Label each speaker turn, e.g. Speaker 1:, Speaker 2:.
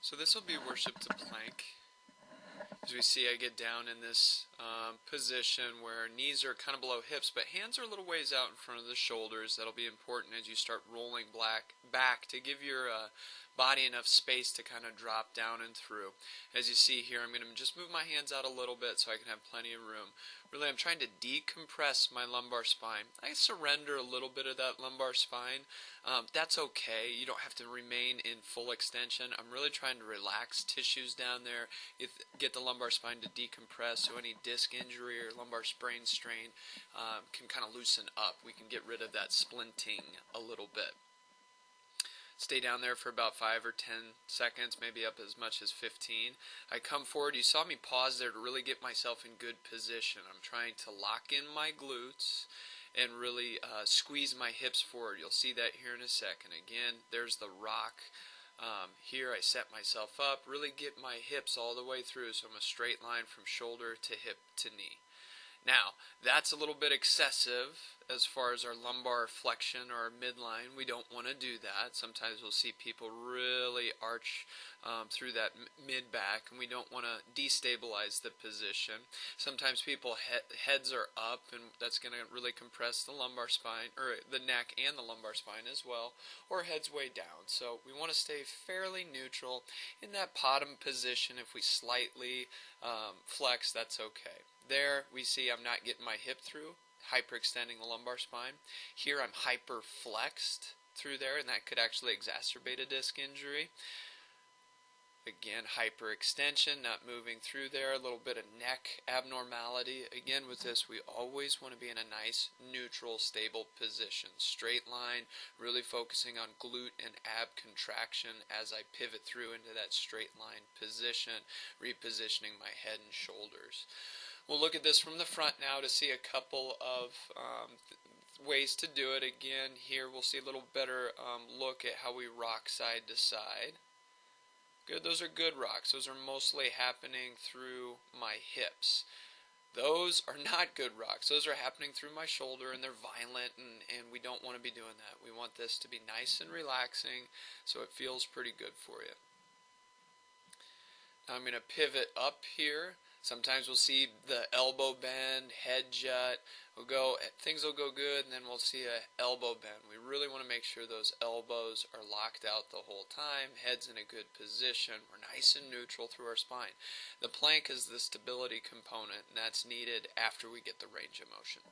Speaker 1: So this will be worship to plank. As we see, I get down in this position where knees are kind of below hips, but hands are a little ways out in front of the shoulders. That'll be important as you start rolling back to give your body enough space to kind of drop down and through. As you see here, I'm going to just move my hands out a little bit so I can have plenty of room. Really, I'm trying to decompress my lumbar spine. I surrender a little bit of that lumbar spine. That's okay. You don't have to remain in full extension. I'm really trying to relax tissues down there, get the lumbar spine to decompress so any disc injury or lumbar sprain strain can kind of loosen up. We can get rid of that splinting a little bit. Stay down there for about 5 or 10 seconds, maybe up as much as 15. I come forward. You saw me pause there to really get myself in good position. I'm trying to lock in my glutes and really squeeze my hips forward. You'll see that here in a second. Again, there's the rock. Here I set myself up, really get my hips all the way through, so I'm a straight line from shoulder to hip to knee. Now, that's a little bit excessive as far as our lumbar flexion or our midline. We don't want to do that. Sometimes we'll see people really arch through that mid-back, and we don't want to destabilize the position. Sometimes people heads are up, and that's going to really compress the lumbar spine, or the neck and the lumbar spine as well, or heads way down. So we want to stay fairly neutral in that bottom position. If we slightly flex, that's okay. There we see I'm not getting my hip through, hyperextending the lumbar spine. Here I'm hyperflexed through there, and that could actually exacerbate a disc injury. Again, hyperextension, not moving through there, a little bit of neck abnormality. Again, with this, we always want to be in a nice, neutral, stable position. Straight line, really focusing on glute and ab contraction as I pivot through into that straight line position, repositioning my head and shoulders. We'll look at this from the front now to see a couple of ways to do it. Again, here we'll see a little better look at how we rock side to side. Good, those are good rocks. Those are mostly happening through my hips. Those are not good rocks. Those are happening through my shoulder, and they're violent, and we don't want to be doing that. We want this to be nice and relaxing so it feels pretty good for you. Now I'm going to pivot up here. Sometimes we'll see the elbow bend, head jut. Things will go good, and then we'll see a elbow bend. We really want to make sure those elbows are locked out the whole time, head's in a good position. We're nice and neutral through our spine. The plank is the stability component, and that's needed after we get the range of motion.